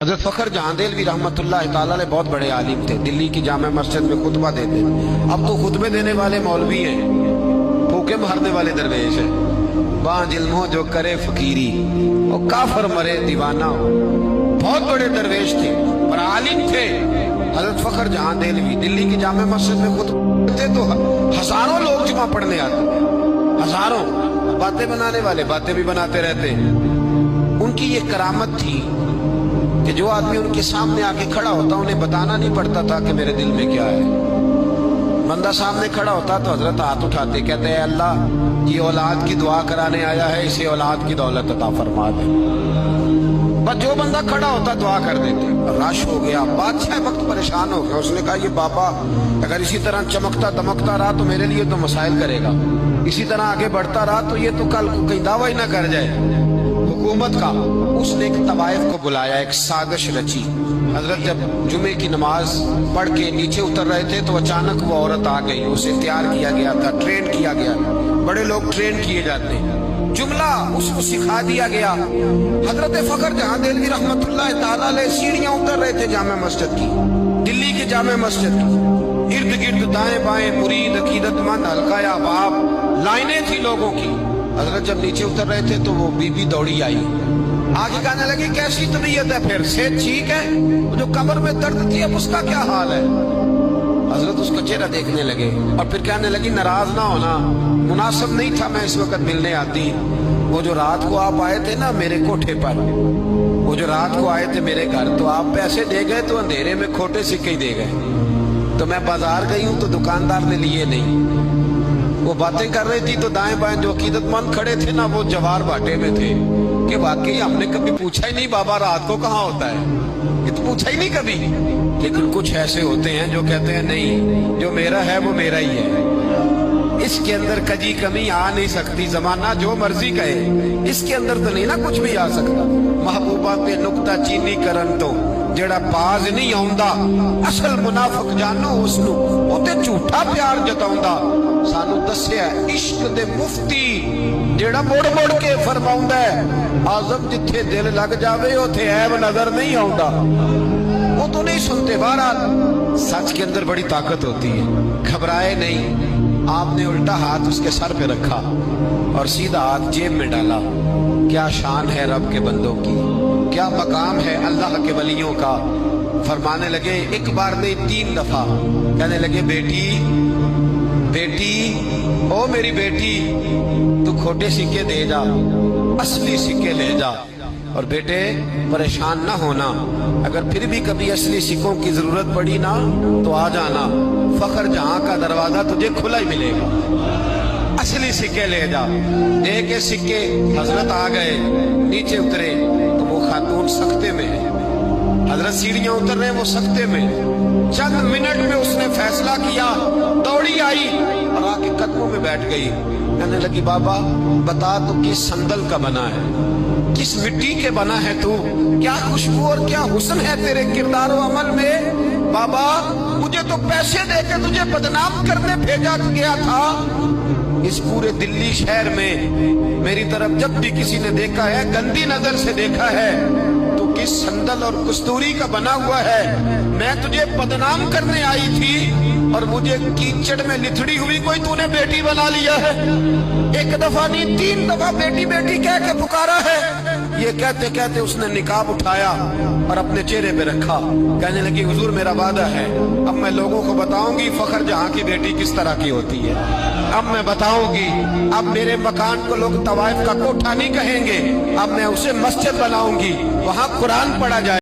حضرت فخر جہاں دہلوی رحمتاللہ تعالیٰ علیہ بہت بڑے عالم تھے، دلی کی جامع مسجد میں خطبہ دیتے۔ اب تو خطبے دینے والے مولوی ہیں، پھوکے مارنے والے درویش ہیں۔ بانج علموں جو کرے فقیری، وہ کافر مرے دیوانہ۔ بہت بڑے درویش تھے اور عالم تھے حضرت فخر جہاں دہلوی۔ دلی کی جامع مسجد میں خطبہ دیتے تو ہزاروں لوگ جمع پڑھنے آتے، ہزاروں۔ باتیں بنانے والے باتیں بھی بناتے رہتے۔ ان کی یہ کرامت تھی کہ جو آدمی ان کے سامنے آ کے کھڑا ہوتا انہیں بتانا نہیں پڑتا تھا کہ میرے دل میں کیا ہے۔ بندہ سامنے کھڑا ہوتا تو حضرت ہاتھ اٹھاتے، کہتے ہیں اللہ یہ اولاد کی دعا کرانے آیا ہے، اسے اولاد کی دولت عطا فرما دے۔ بس جو بندہ کھڑا ہوتا دعا کر دیتے۔ رش ہو گیا، بادشاہ وقت پریشان ہو گیا۔ اس نے کہا یہ بابا اگر اسی طرح چمکتا دمکتا رہا تو میرے لیے تو مسائل کرے گا، اسی طرح آگے بڑھتا رہا تو یہ تو کل کہیں دعویٰ ہی نہ کر جائے حکومت کا۔ اس نے ایک طوائف کو بلایا، ایک سازش رچی۔ حضرت جب جمعے کی نماز پڑھ کے نیچے اتر رہے تھے تو اچانک وہ عورت آ گئی۔ اسے تیار کیا گیا تھا، ٹرین کیا گیا، بڑے لوگ ٹرین کیے جاتے ہیں۔ جملہ اس کو سکھا دیا گیا۔ حضرت فخر جہاں دہلوی رحمت اللہ تعالیٰ علیہ سیڑھیاں اتر رہے تھے جامع مسجد کی، دلی کی جامع مسجد کی۔ ارد گرد دائیں بائیں مرید عقیدت مند حلقہ احباب، لائنیں تھی لوگوں کی۔ حضرت جب نیچے اتر رہے تھے تو وہ بی بی دوڑی آئی، آگے کہنے لگی کیسی طبیعت ہے، پھر صحت ٹھیک ہے؟ وہ جو کمر میں درد تھی اب اس کا کیا حال ہے؟ حضرت اس کا چہرہ دیکھنے لگے اور پھر کہنے لگی ناراض نہ ہونا، مناسب نہیں تھا میں اس وقت ملنے آتی۔ وہ جو رات کو آپ آئے تھے نا میرے کوٹھے پر، وہ جو رات کو آئے تھے میرے گھر، تو آپ پیسے دے گئے تو اندھیرے میں کھوٹے سکے ہی دے گئے، تو میں بازار گئی ہوں تو دکاندار نے لیے نہیں۔ وہ باتیں کر رہی تھی تو دائیں بائیں جو عقیدت مند کھڑے تھے نا وہ جوار باٹے میں تھے کہ واقعی ہم نے کبھی پوچھا ہی نہیں بابا رات کو کہاں ہوتا ہے، یہ تو پوچھا ہی نہیں کبھی۔ لیکن کچھ ایسے ہوتے ہیں جو کہتے ہیں نہیں جو میرا ہے وہ میرا ہی ہے، اس کے اندر کجی کمی آ نہیں سکتی، زمانہ جو مرضی کہے اس کے اندر تو نہیں نا کچھ بھی آ سکتا۔ محبوبہ پہ نکتہ چینی کرن تو جڑا باز نہیں آؤندا، اصل منافق جانو اس نو وہ تے جھوٹا پیار جتاؤندا۔ سانو دسیا عشق دے مفتی جڑا مڑ مڑ کے فرماؤندا ہے آزم جتھے دل لگ جاوے اوتھے عیب نظر نہیں آؤندا، وہ تو نہیں سنتے۔ بہرحال سچ کے اندر بڑی طاقت ہوتی ہے، گھبرائے نہیں۔ آپ نے الٹا ہاتھ اس کے سر پہ رکھا اور سیدھا ہاتھ جیب میں ڈالا۔ کیا شان ہے رب کے بندوں کی، کیا مقام ہے اللہ کے ولیوں کا۔ فرمانے لگے ایک بار نہیں 3 دفعہ، کہنے لگے بیٹی بیٹی او میری بیٹی تو کھوٹے سکے دے جا، اصلی سکے لے جا، اور بیٹے پریشان نہ ہونا، اگر پھر بھی کبھی اصلی سکوں کی ضرورت پڑی نا تو آ جانا، فخر جہاں کا دروازہ تجھے کھلا ہی ملے گا، اصلی سکے لے جا۔ دے کے سکے حضرت آ گئے، نیچے اترے تو وہ خاتون سکتے میں ہے، حضرت سیڑھیاں اتر رہے وہ سکتے میں۔ چند منٹ میں اس نے فیصلہ کیا، دوڑی آئی اور آ کے قدموں میں بیٹھ گئی۔ کہنے لگی بابا بتا تو کس صندل کا بنا ہے، کس مٹی کے بنا ہے تو، کیا خوشبو اور کیا حسن ہے تیرے کردار و عمل میں۔ بابا مجھے تو پیسے دے کے تجھے بدنام کرنے بھیجا گیا تھا، اس پورے دلی شہر میں میری طرف جب بھی کسی نے دیکھا ہے گندی نظر سے دیکھا ہے تو کس صندل اور کستوری کا بنا ہوا ہے۔ میں تجھے بدنام کرنے آئی تھی اور مجھے کیچڑ میں لتھڑی ہوئی کوئی تو نے بیٹی بنا لیا ہے۔ ایک دفعہ نہیں 3 دفعہ بیٹی بیٹی کہہ کے پکارا ہے۔ یہ کہتے کہتے اس نے نقاب اٹھایا اور اپنے چہرے پہ رکھا، کہنے لگی حضور میرا وعدہ ہے اب میں لوگوں کو بتاؤں گی فخر جہاں کی بیٹی کس طرح کی ہوتی ہے، اب میں بتاؤں گی، اب میرے مکان کو لوگ طوائف کا کوٹھا نہیں کہیں گے، اب میں اسے مسجد بناؤں گی، وہاں قرآن پڑھا جائے۔